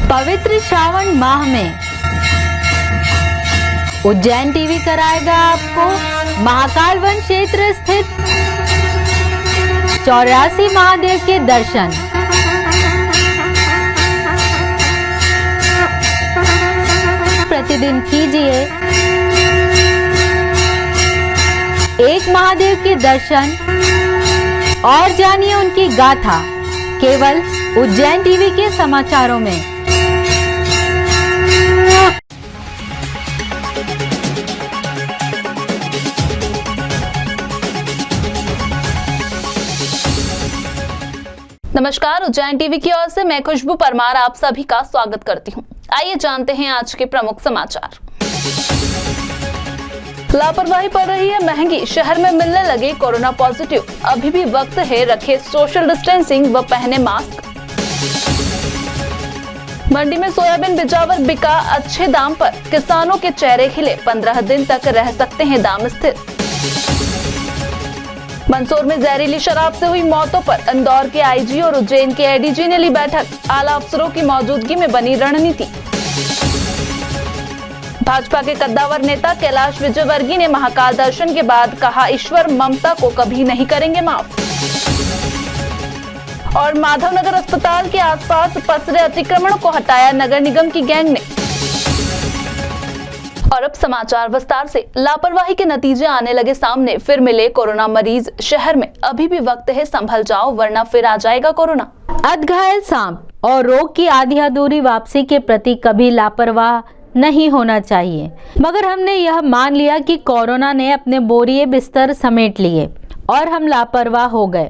पवित्र श्रावण माह में उज्जैन टीवी कराएगा आपको महाकाल वन क्षेत्र स्थित 84 महादेव के दर्शन। प्रतिदिन कीजिए एक महादेव के दर्शन और जानिए उनकी गाथा केवल उज्जैन टीवी के समाचारों में। नमस्कार, उज्जैन टीवी की ओर से मैं खुशबू परमार आप सभी का स्वागत करती हूं। आइए जानते हैं आज के प्रमुख समाचार। लापरवाही पड़ रही है महंगी, शहर में मिलने लगे कोरोना पॉजिटिव। अभी भी वक्त है, रखे सोशल डिस्टेंसिंग व पहने मास्क। मंडी में सोयाबीन बिजावर बिका अच्छे दाम पर, किसानों के चेहरे खिले। 15 दिन तक रह सकते हैं दाम स्थिर। मंदसौर में जहरीली शराब से हुई मौतों पर इंदौर के आईजी और उज्जैन के एडीजी ने ली बैठक। आला अफसरों की मौजूदगी में बनी रणनीति। भाजपा के कद्दावर नेता कैलाश विजयवर्गीय ने महाकाल दर्शन के बाद कहा, ईश्वर ममता को कभी नहीं करेंगे माफ। और माधवनगर अस्पताल के आसपास पसरे अतिक्रमण को हटाया नगर निगम की गैंग ने। और अब समाचार विस्तार से। लापरवाही के नतीजे आने लगे सामने, फिर मिले कोरोना मरीज। शहर में अभी भी वक्त है, संभल जाओ वरना फिर आ जाएगा कोरोना। अधघायल सांप और रोग की आधी अधूरी वापसी के प्रति कभी लापरवाह नहीं होना चाहिए, मगर हमने यह मान लिया कि कोरोना ने अपने बोरिए बिस्तर समेट लिए और हम लापरवाह हो गए।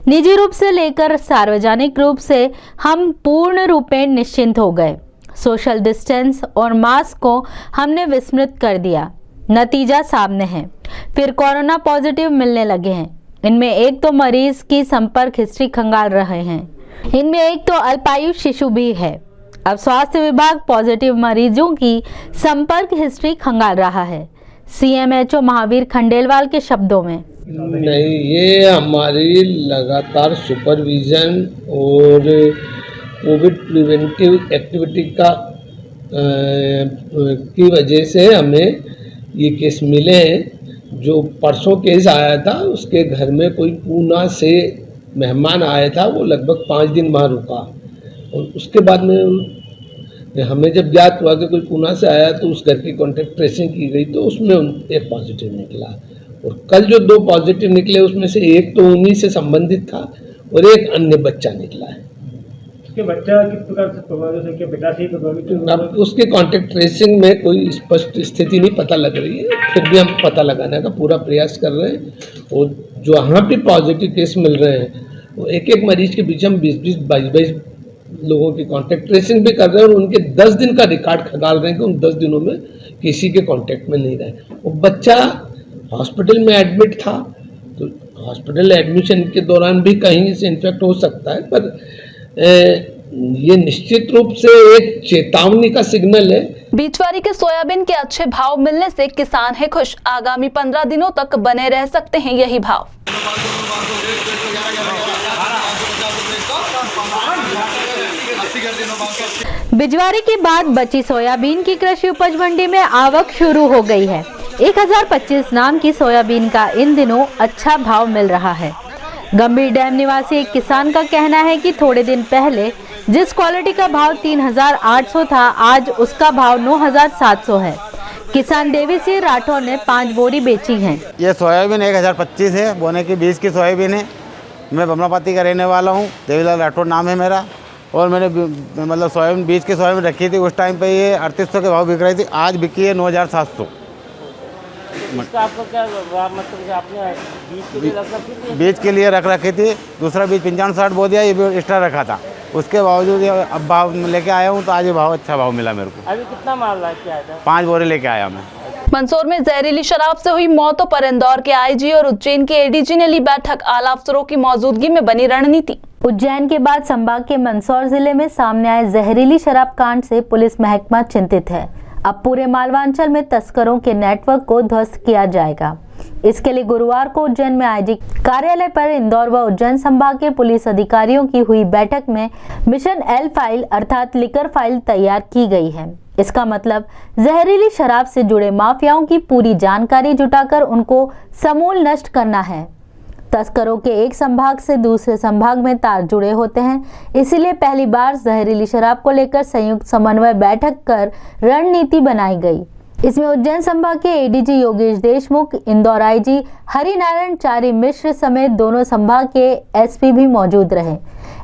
निजी रूप से लेकर सार्वजनिक रूप से हम पूर्ण रूपेण निश्चिंत हो गए। सोशल डिस्टेंस और मास्क को हमने विस्मृत कर दिया। नतीजा सामने है, फिर कोरोना पॉजिटिव मिलने लगे हैं। इनमें एक तो मरीज की संपर्क हिस्ट्री खंगाल रहे हैं, इनमें एक तो अल्पायु शिशु भी है। अब स्वास्थ्य विभाग पॉजिटिव मरीजों की संपर्क हिस्ट्री खंगाल रहा है। सीएमएचओ महावीर खंडेलवाल के शब्दों में, नहीं, ये हमारी लगातार सुपरविजन और कोविड प्रिवेंटिव एक्टिविटी की वजह से हमें ये केस मिले हैं। जो परसों केस आया था, उसके घर में कोई पूना से मेहमान आया था, वो लगभग 5 दिन वहाँ रुका और उसके बाद में हमें जब ज्ञात हुआ कि कोई पूना से आया तो उस घर की कॉन्टैक्ट ट्रेसिंग की गई तो उसमें एक पॉजिटिव निकला। और कल जो 2 पॉजिटिव निकले उसमें से एक तो उन्हीं से संबंधित था और एक अन्य बच्चा निकला है। उसके बच्चा किस प्रकार से प्रभावित है, क्या पिता से प्रभावित? अब उसके कॉन्टैक्ट ट्रेसिंग में कोई स्पष्ट स्थिति नहीं पता लग रही है, फिर भी हम पता लगाने का पूरा प्रयास कर रहे हैं। और जो यहाँ पे पॉजिटिव केस मिल रहे हैं वो एक मरीज के पीछे हम 20-20, 22-22 लोगों की कॉन्टैक्ट ट्रेसिंग भी कर रहे हैं और उनके 10 दिन का रिकॉर्ड खंगाल रहे हैं कि उन 10 दिनों में किसी के कॉन्टैक्ट में नहीं रहे। वो बच्चा हॉस्पिटल में एडमिट था, तो हॉस्पिटल एडमिशन के दौरान भी कहीं से इन्फेक्ट हो सकता है, पर ये निश्चित रूप से एक चेतावनी का सिग्नल है। बीचवारी के सोयाबीन के अच्छे भाव मिलने से किसान है खुश। आगामी 15 दिनों तक बने रह सकते हैं यही भाव। बिजवारी के बाद बची सोयाबीन की कृषि उपज मंडी में आवक शुरू हो गई है। 1025 नाम की सोयाबीन का इन दिनों अच्छा भाव मिल रहा है। गंभीर डैम निवासी एक किसान का कहना है कि थोड़े दिन पहले जिस क्वालिटी का भाव 3800 था, आज उसका भाव 9700 है। किसान देवी सिंह राठौर ने 5 बोरी बेची हैं। ये सोयाबीन 1025 है, बोने की 20 की सोयाबीन है। मैं बमनापति का रहने वाला हूँ, देवीलाल राठौर नाम है मेरा। और मैंने मतलब सोयाबीन 20 की सोयाबीन रखी थी, उस टाइम पे ये 3800 के भाव बिक रही थी, आज बिकी है 9700। आपको क्या मतलब आपने बीज के लिए रख रखी थी, दूसरा बीज 55-60 बो दिया, ये भी एक्स्ट्रा रखा था। उसके बावजूद अब भाव लेके आया हूँ तो आज ये भाव अच्छा भाव मिला मेरे को। अभी कितना माल लेके आया था? 5 बोरे लेके आया मैं। मंदसौर में जहरीली शराब से हुई मौतों पर इंदौर के आईजी और उज्जैन के एडीजी ने ली बैठक। आला अफसरों की मौजूदगी में बनी रणनीति। उज्जैन के बाद संभाग के मंदसौर जिले में सामने आए जहरीली शराब कांड से पुलिस महकमा चिंतित है। अब पूरे मालवांचल में तस्करों के नेटवर्क को ध्वस्त किया जाएगा। इसके लिए गुरुवार को उज्जैन में आईजी कार्यालय पर इंदौर व उज्जैन संभाग के पुलिस अधिकारियों की हुई बैठक में मिशन एल फाइल अर्थात लिकर फाइल तैयार की गई है। इसका मतलब जहरीली शराब से जुड़े माफियाओं की पूरी जानकारी जुटाकर उनको समूल नष्ट करना है। तस्करों के एक संभाग से दूसरे संभाग में तार जुड़े होते हैं, इसीलिए पहली बार जहरीली शराब को लेकर संयुक्त समन्वय बैठक कर रणनीति बनाई गई। इसमें उज्जैन संभाग के एडीजी योगेश देशमुख, इंदौर आईजी हरिनारायण चारी मिश्र समेत दोनों संभाग के एसपी भी मौजूद रहे।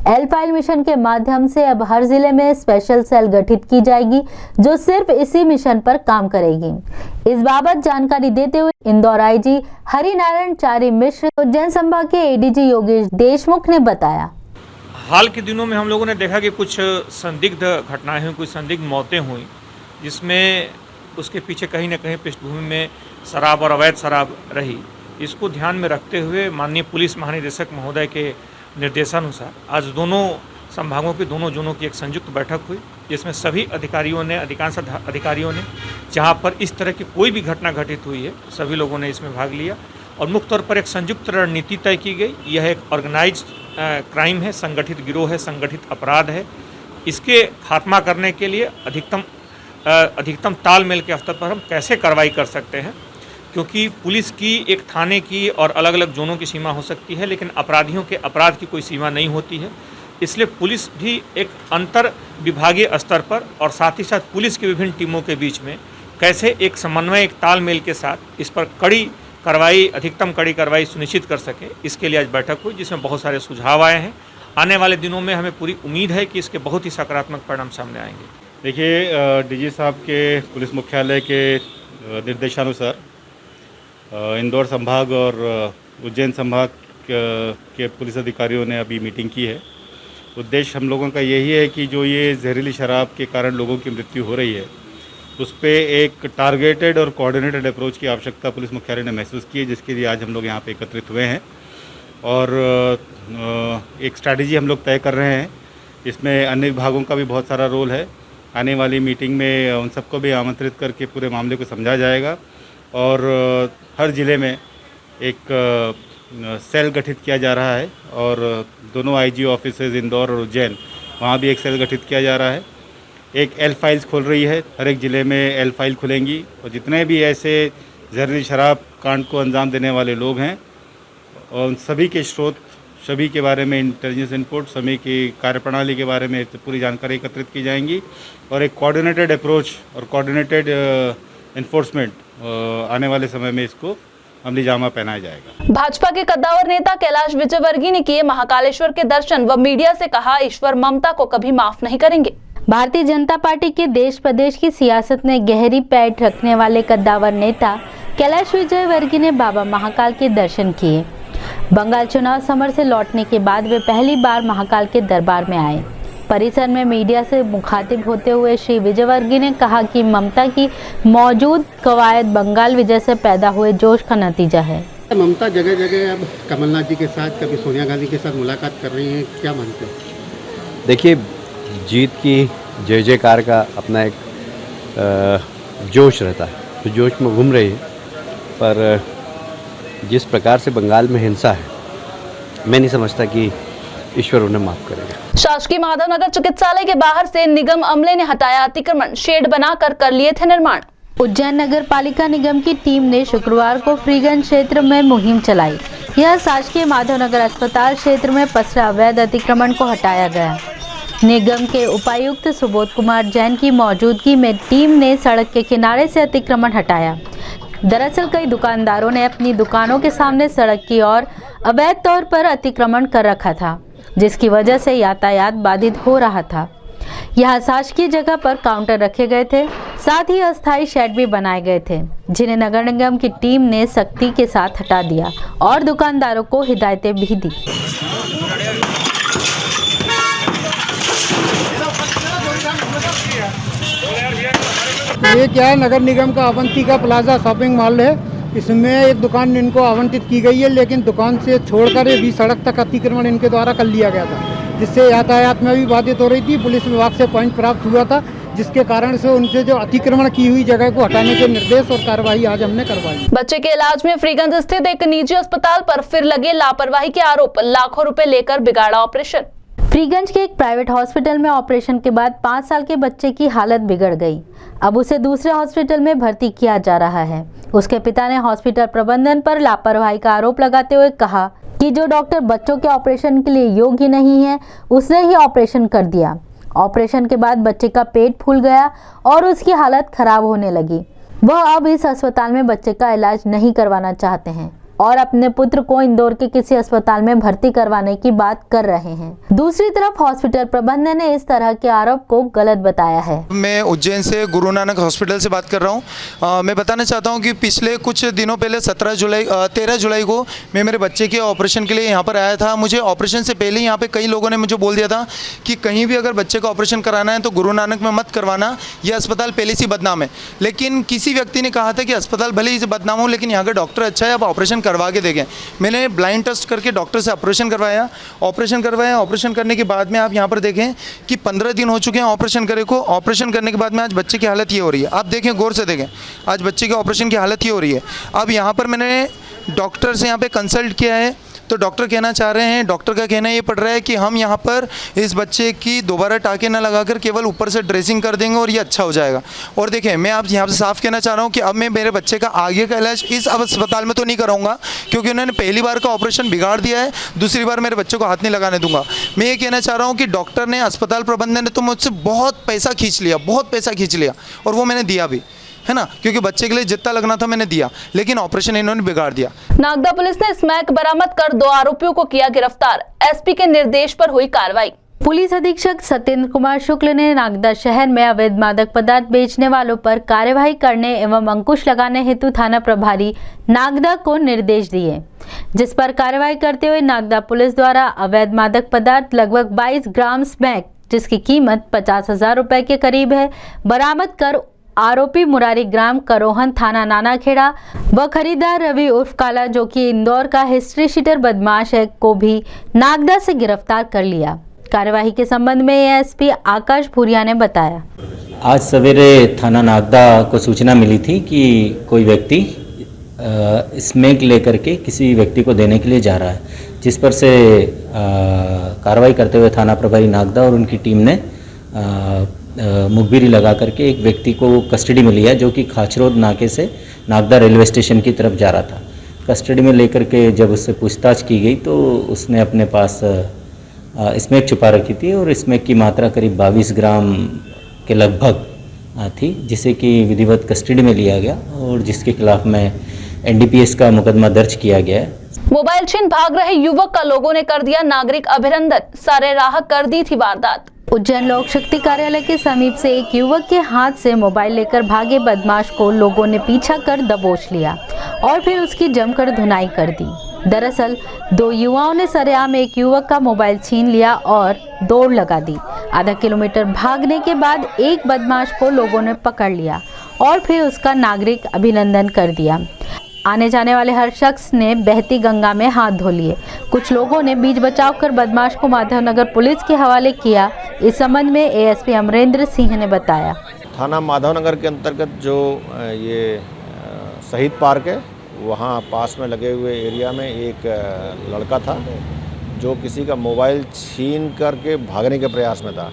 एल फाइल मिशन के माध्यम से अब हर जिले में स्पेशल सेल गठित की जाएगी जो सिर्फ इसी मिशन पर काम करेगी। इस बाबत जानकारी देते हुए इंदौर आईजी हरिनारायण चारी मिश्र, उज्जैन संभाग के एडीजी योगेश देशमुख ने बताया। हाल के दिनों में हम लोगों ने देखा कि कुछ संदिग्ध घटनाएं हुई, कुछ संदिग्ध मौतें हुई, जिसमें उसके पीछे कहीं ना कहीं पृष्ठभूमि में शराब और अवैध शराब रही। इसको ध्यान में रखते हुए माननीय पुलिस महानिदेशक महोदय के निर्देशानुसार आज दोनों संभागों के दोनों जोनों की एक संयुक्त बैठक हुई, जिसमें सभी अधिकारियों ने, अधिकांश अधिकारियों ने, जहां पर इस तरह की कोई भी घटना घटित हुई है, सभी लोगों ने इसमें भाग लिया और मुख्य तौर पर एक संयुक्त रणनीति तय की गई। यह एक ऑर्गेनाइज्ड क्राइम है, संगठित गिरोह है, संगठित अपराध है। इसके खात्मा करने के लिए अधिकतम तालमेल के स्तर पर हम कैसे कार्रवाई कर सकते हैं, क्योंकि पुलिस की एक थाने की और अलग अलग जोनों की सीमा हो सकती है, लेकिन अपराधियों के अपराध की कोई सीमा नहीं होती है। इसलिए पुलिस भी एक अंतर विभागीय स्तर पर और साथ ही साथ पुलिस की विभिन्न टीमों के बीच में कैसे एक समन्वय, एक तालमेल के साथ इस पर कड़ी कार्रवाई, अधिकतम कड़ी कार्रवाई सुनिश्चित कर सके, इसके लिए आज बैठक हुई, जिसमें बहुत सारे सुझाव आए हैं। आने वाले दिनों में हमें पूरी उम्मीद है कि इसके बहुत ही सकारात्मक परिणाम सामने आएंगे। देखिए, डीजी साहब के पुलिस मुख्यालय के निर्देशानुसार इंदौर संभाग और उज्जैन संभाग के पुलिस अधिकारियों ने अभी मीटिंग की है। उद्देश्य हम लोगों का यही है कि जो ये जहरीली शराब के कारण लोगों की मृत्यु हो रही है, उस पर एक टारगेटेड और कोऑर्डिनेटेड अप्रोच की आवश्यकता पुलिस मुख्यालय ने महसूस की है, जिसके लिए आज हम लोग यहाँ पे एकत्रित हुए हैं और एक स्ट्रैटेजी हम लोग तय कर रहे हैं। इसमें अन्य विभागों का भी बहुत सारा रोल है। आने वाली मीटिंग में उन सबको भी आमंत्रित करके पूरे मामले को समझा जाएगा और हर ज़िले में एक सेल गठित किया जा रहा है और दोनों आईजी ऑफिसेज इंदौर और उज्जैन, वहाँ भी एक सेल गठित किया जा रहा है। एक एल फाइल्स खोल रही है, हर एक ज़िले में एल फाइल खुलेंगी और जितने भी ऐसे जहरीली शराब कांड को अंजाम देने वाले लोग हैं और उन सभी के स्रोत, सभी के बारे में इंटेलिजेंस इनपुट, सभी की कार्यप्रणाली के बारे में पूरी जानकारी एकत्रित की जाएंगी और एक कोऑर्डिनेटेड अप्रोच और कोऑर्डिनेटेड इन्फोर्समेंट आने वाले समय में इसको अमली जामा पहनाया जाएगा। भाजपा के कद्दावर नेता कैलाश विजयवर्गीय ने किए महाकालेश्वर के दर्शन व मीडिया से कहा, ईश्वर ममता को कभी माफ नहीं करेंगे। भारतीय जनता पार्टी के देश प्रदेश की सियासत में गहरी पैठ रखने वाले कद्दावर नेता कैलाश विजयवर्गीय ने बाबा महाकाल के दर्शन किए। बंगाल चुनाव समर से लौटने के बाद वे पहली बार महाकाल के दरबार में आए। परिसर में मीडिया से मुखातिब होते हुए श्री विजयवर्गीय ने कहा कि ममता की मौजूद कवायद बंगाल विजय से पैदा हुए जोश का नतीजा है। ममता जगह जगह अब कमलनाथ जी के साथ, कभी सोनिया गांधी के साथ मुलाकात कर रही हैं, क्या मानते हैं? देखिए, जीत की जय जयकार का अपना एक जोश रहता है, तो जोश में घूम रही है, पर जिस प्रकार से बंगाल में हिंसा है, मैं नहीं समझता कि ईश्वर उन्हें माफ करेगा। शासकीय माधवनगर चिकित्सालय के बाहर से निगम अमले ने हटाया अतिक्रमण, शेड बनाकर कर लिए थे निर्माण। उज्जैन नगर पालिका निगम की टीम ने शुक्रवार को फ्रीगंज क्षेत्र में मुहिम चलाई। यह शासकीय माधवनगर अस्पताल क्षेत्र में पसरा अवैध अतिक्रमण को हटाया गया। निगम के उपायुक्त सुबोध कुमार जैन की मौजूदगी में टीम ने सड़क के किनारे से अतिक्रमण हटाया। दरअसल कई दुकानदारों ने अपनी दुकानों के सामने सड़क की ओर अवैध तौर पर अतिक्रमण कर रखा था, जिसकी वजह से यातायात बाधित हो रहा था। यहाँ शासकीय जगह पर काउंटर रखे गए थे, साथ ही अस्थायी शेड भी बनाए गए थे, जिन्हें नगर निगम की टीम ने सख्ती के साथ हटा दिया और दुकानदारों को हिदायतें भी दी। ये क्या है, नगर निगम का अवंतिका प्लाजा शॉपिंग मॉल है। इसमें एक दुकान इनको आवंटित की गई है, लेकिन दुकान से छोड़कर ये भी सड़क तक अतिक्रमण इनके द्वारा कर लिया गया था, जिससे यातायात में भी बाधित हो रही थी। पुलिस विभाग से पॉइंट प्राप्त हुआ था जिसके कारण से उनसे जो अतिक्रमण की हुई जगह को हटाने के निर्देश और कार्रवाई आज हमने करवाई। बच्चे के इलाज में फ्रीगंज स्थित एक निजी अस्पताल पर फिर लगे लापरवाही के आरोप, लाखों रुपए लेकर बिगाड़ा ऑपरेशन। फ्रीगंज के एक प्राइवेट हॉस्पिटल में ऑपरेशन के बाद 5 साल के बच्चे की हालत बिगड़ गई। अब उसे दूसरे हॉस्पिटल में भर्ती किया जा रहा है। उसके पिता ने हॉस्पिटल प्रबंधन पर लापरवाही का आरोप लगाते हुए कहा कि जो डॉक्टर बच्चों के ऑपरेशन के लिए योग्य नहीं है, उसने ही ऑपरेशन कर दिया। ऑपरेशन के बाद बच्चे का पेट फूल गया और उसकी हालत खराब होने लगी। वह अब इस अस्पताल में बच्चे का इलाज नहीं करवाना चाहते हैं और अपने पुत्र को इंदौर के किसी अस्पताल में भर्ती करवाने की बात कर रहे हैं। दूसरी तरफ हॉस्पिटल प्रबंधन ने इस तरह के आरोप को गलत बताया है। मैं उज्जैन से गुरु नानक हॉस्पिटल से बात कर रहा हूँ। मैं बताना चाहता हूँ कि पिछले कुछ दिनों पहले 13 जुलाई को मैं मेरे बच्चे के ऑपरेशन के लिए यहाँ पर आया था। मुझे ऑपरेशन से पहले यहाँ पे कई लोगों ने मुझे बोल दिया था कि कहीं भी अगर बच्चे का ऑपरेशन कराना है तो गुरु नानक में मत करवाना, यह अस्पताल पहले से बदनाम है। लेकिन किसी व्यक्ति ने कहा था कि अस्पताल भले ही बदनाम हो लेकिन यहाँ का डॉक्टर अच्छा है, आप ऑपरेशन करवा के देखें। मैंने ब्लाइंड टेस्ट करके डॉक्टर से ऑपरेशन करवाया। ऑपरेशन करने के बाद में आप यहाँ पर देखें कि 15 दिन हो चुके हैं ऑपरेशन करे को। ऑपरेशन करने के बाद में आज बच्चे की हालत ये हो रही है। आप देखें, गौर से देखें, आज बच्चे के ऑपरेशन की हालत ये हो रही है। अब यहाँ पर मैंने डॉक्टर से यहाँ पे कंसल्ट किया है तो डॉक्टर कहना चाह रहे हैं, डॉक्टर का कहना ये पड़ रहा है कि हम यहाँ पर इस बच्चे की दोबारा टाँके ना लगाकर केवल ऊपर से ड्रेसिंग कर देंगे और ये अच्छा हो जाएगा। और देखें, मैं आप यहाँ से साफ कहना चाह रहा हूँ कि अब मैं मेरे बच्चे का आगे का इलाज इस अस्पताल में तो नहीं कराऊंगा, क्योंकि उन्होंने पहली बार का ऑपरेशन बिगाड़ दिया है, दूसरी बार मेरे बच्चे को हाथ नहीं लगाने दूंगा। मैं ये कहना चाह रहा हूँ कि डॉक्टर ने, अस्पताल प्रबंधन ने तो मुझसे बहुत पैसा खींच लिया और वो मैंने दिया भी, है ना, क्योंकि बच्चे के लिए जितना लगना था मैंने दिया, लेकिन ऑपरेशन इन्होंने बिगाड़ दिया। नागदा पुलिस ने स्मैक बरामद कर 2 आरोपियों को किया गिरफ्तार। एसपी के निर्देश पर हुई कार्रवाई। पुलिस अधीक्षक सत्येंद्र कुमार शुक्ल ने नागदा शहर में अवैध मादक पदार्थ बेचने वालों पर कार्यवाही करने एवं अंकुश लगाने हेतु थाना प्रभारी नागदा को निर्देश दिए, जिस पर कार्रवाई करते हुए नागदा पुलिस द्वारा अवैध मादक पदार्थ लगभग 22 ग्राम स्मैक, जिसकी कीमत 50,000 रुपए के करीब है, बरामद कर आरोपी मुरारी ग्राम करोहन थाना नानाखेड़ा व खरीदार रवि उर्फ काला, जो कि इंदौर का हिस्ट्री शीटर बदमाश है, को भी नागदा से गिरफ्तार कर लिया। कार्यवाही के संबंध में एएसपी आकाश भूरिया ने बताया। आज सवेरे थाना नागदा को सूचना मिली थी कि कोई व्यक्ति स्मैक लेकर के किसी व्यक्ति को देने के लिए जा रहा है, जिस पर से कार्रवाई करते हुए थाना प्रभारी नागदा और उनकी टीम ने मुखबिरी लगा करके एक व्यक्ति को कस्टडी में लिया, जो कि खाचरोद नाके से नागदा रेलवे स्टेशन की तरफ जा रहा था। कस्टडी में लेकर के जब उससे पूछताछ की गई तो उसने अपने पास स्मैक छुपा रखी थी और स्मैक की मात्रा करीब 22 ग्राम के लगभग थी, जिसे कि विधिवत कस्टडी में लिया गया और जिसके खिलाफ में एनडीपीएस का मुकदमा दर्ज किया गया है। मोबाइल छीन भाग रहे युवक का लोगों ने कर दिया नागरिक अभिनंदन, सारे राह कर दी थी वारदात। उज्जैन लोक शक्ति कार्यालय के समीप से एक युवक के हाथ से मोबाइल लेकर भागे बदमाश को लोगों ने पीछा कर दबोच लिया और फिर उसकी जमकर धुनाई कर दी। दरअसल 2 युवाओं ने सरेआम एक युवक का मोबाइल छीन लिया और दौड़ लगा दी। आधा किलोमीटर भागने के बाद एक बदमाश को लोगों ने पकड़ लिया और फिर उसका नागरिक अभिनंदन कर दिया। आने जाने वाले हर शख्स ने बहती गंगा में हाथ धो लिए। कुछ लोगों ने बीच बचाव कर बदमाश को माधवनगर पुलिस के हवाले किया। इस संबंध में एएसपी अमरेंद्र सिंह ने बताया। थाना माधवनगर के अंतर्गत जो ये शहीद पार्क है, वहाँ पास में लगे हुए एरिया में एक लड़का था जो किसी का मोबाइल छीन करके भागने के प्रयास में था।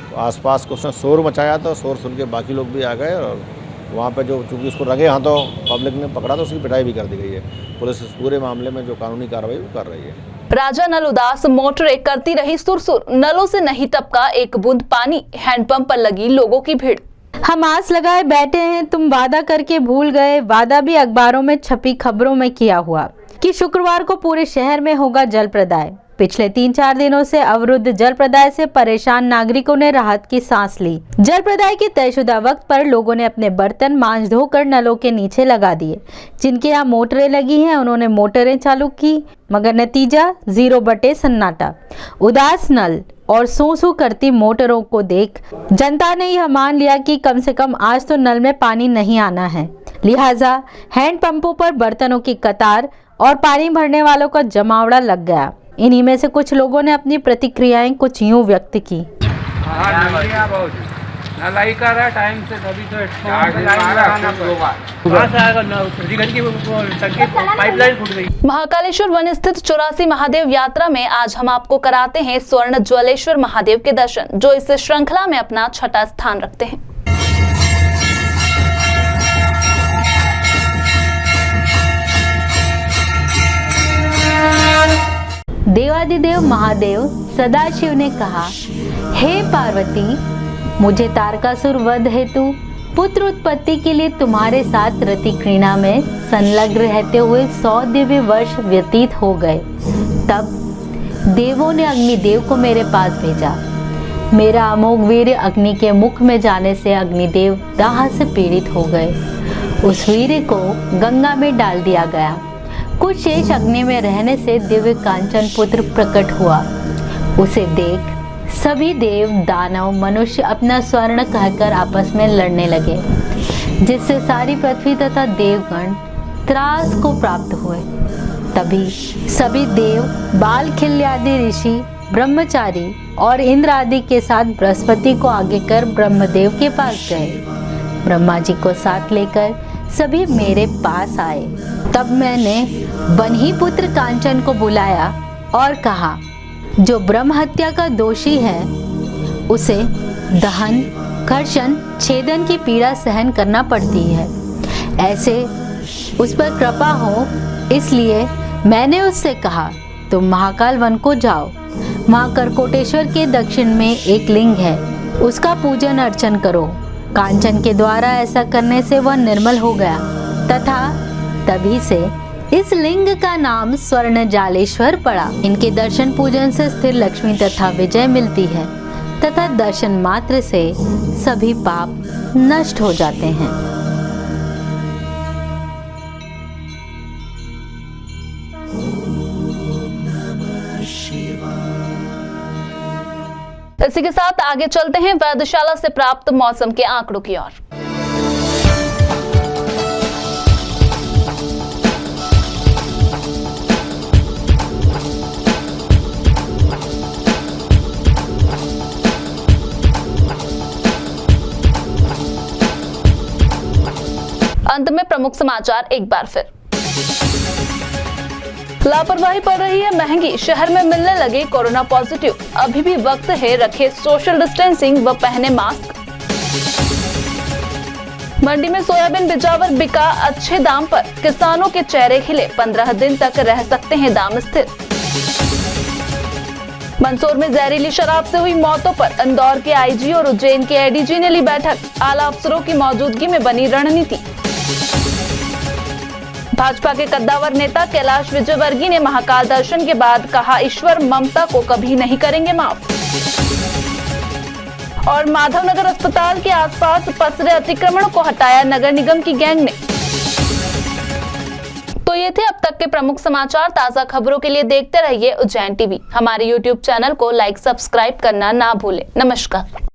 तो आसपास को उसने शोर मचाया, तो शोर सुन के बाकी लोग भी आ गए और वहाँ पे जो चूँकि उसको रंगे हाथों पब्लिक ने पकड़ा तो उसकी पिटाई भी कर दी गई है। पुलिस इस पूरे मामले में जो कानूनी कार्रवाई वो कर रही है। राजा नल उदास, मोटरें करती रही सुरसुर, नलों से नहीं टपका एक बूंद पानी, हैंडपंप पर लगी लोगों की भीड़। हम आस लगाए बैठे हैं, तुम वादा करके भूल गए। वादा भी अखबारों में छपी खबरों में किया हुआ कि शुक्रवार को पूरे शहर में होगा जल प्रदाय। पिछले 3-4 दिनों से अवरुद्ध जल प्रदाय से परेशान नागरिकों ने राहत की सांस ली। जल प्रदाय के तयशुदा वक्त पर लोगों ने अपने बर्तन मांज धोकर नलों के नीचे लगा दिए। जिनके यहाँ मोटरें लगी हैं उन्होंने मोटरें चालू की, मगर नतीजा 0 बटे सन्नाटा। उदास नल और सू करती मोटरों को देख जनता ने यह मान लिया कि कम से कम आज तो नल में पानी नहीं आना है। लिहाजा हैंडपंपों पर बर्तनों की कतार और पानी भरने वालों का जमावड़ा लग गया। इन्हीं में से कुछ लोगों ने अपनी प्रतिक्रियाएं कुछ यूं व्यक्त की। लाइक आ रहा है टाइम से, तभी तो कहाँ से आएगा ना, प्रतिगत की टंकी पाइपलाइन फूट गई। महाकालेश्वर वन स्थित 84 महादेव यात्रा में आज हम आपको कराते हैं स्वर्ण ज्वलेश्वर महादेव के दर्शन, जो इस श्रृंखला में अपना छठा स्थान रखते हैं। देवादिदेव महादेव सदाशिव ने कहा, हे पार्वती, मुझे तारकासुर वध हेतु पुत्र उत्पत्ति के लिए तुम्हारे साथ रतिक्रीड़ा में संलग्न रहते हुए 100 दिव्य वर्ष व्यतीत हो गए। तब देवों ने अग्निदेव को मेरे पास भेजा। मेरा अमोघ वीर्य अग्नि के मुख में जाने से अग्निदेव दाह से पीड़ित हो गए। उस वीर्य को गंगा में डाल दिया गया। कुछ शेष अग्नि में रहने से दिव्य कांचन पुत्र प्रकट हुआ। उसे देख सभी देव, दानव, मनुष्य अपना स्वर्ण कहकर आपस में लड़ने लगे, जिससे सारी पृथ्वी तथा देवगण त्रास को प्राप्त हुए। तभी सभी देव, बाल, खिल्य आदि ऋषि, ब्रह्मचारी और इंद्र आदि के साथ बृहस्पति को आगे कर ब्रह्मदेव के पास गए। ब्रह्मा जी को साथ लेकर सभी मेरे पास आए। तब मैंने बन्ही पुत्र कांचन को बुलाया और कहा, जो ब्रह्म हत्या का दोषी है उसे दहन, कर्षण, छेदन की पीड़ा सहन करना पड़ती है। ऐसे उस पर कृपा हो, इसलिए मैंने उससे कहा, तुम महाकाल वन को जाओ। वहाँ करकोटेश्वर के दक्षिण में एक लिंग है, उसका पूजन अर्चन करो। कांचन के द्वारा ऐसा करने से वह निर्मल हो गया तथा तभी से इस लिंग का नाम स्वर्ण जालेश्वर पड़ा। इनके दर्शन पूजन से स्थिर लक्ष्मी तथा विजय मिलती है तथा दर्शन मात्र से सभी पाप नष्ट हो जाते हैं। इसी के साथ आगे चलते हैं वेधशाला से प्राप्त मौसम के आंकड़ों की ओर। अंत में प्रमुख समाचार एक बार फिर। लापरवाही पड़ रही है महंगी, शहर में मिलने लगे कोरोना पॉजिटिव। अभी भी वक्त है, रखे सोशल डिस्टेंसिंग व पहने मास्क। मंडी में सोयाबीन बिजावर बिका अच्छे दाम पर, किसानों के चेहरे खिले। 15 दिन तक रह सकते हैं दाम स्थिर। मंदसौर में जहरीली शराब से हुई मौतों पर इंदौर के आईजी और उज्जैन के एडीजी ने ली बैठक। आला अफसरों की मौजूदगी में बनी रणनीति। भाजपा के कद्दावर नेता कैलाश विजयवर्गीय ने महाकाल दर्शन के बाद कहा, ईश्वर ममता को कभी नहीं करेंगे माफ। और माधवनगर अस्पताल के आसपास पसरे अतिक्रमण को हटाया नगर निगम की गैंग ने। तो ये थे अब तक के प्रमुख समाचार। ताजा खबरों के लिए देखते रहिए उज्जैन टीवी। हमारे YouTube चैनल को लाइक, सब्सक्राइब करना ना भूलें। नमस्कार।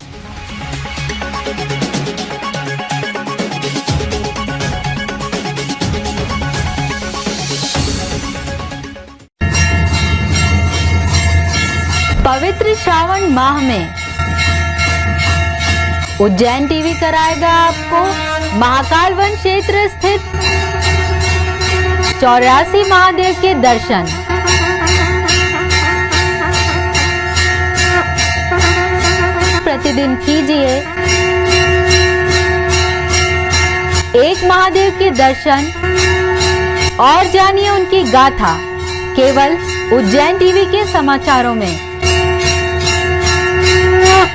पवित्र श्रावण माह में उज्जैन टीवी कराएगा आपको महाकाल वन क्षेत्र स्थित 84 महादेव के दर्शन। प्रतिदिन कीजिए एक महादेव के दर्शन और जानिए उनकी गाथा केवल उज्जैन टीवी के समाचारों में।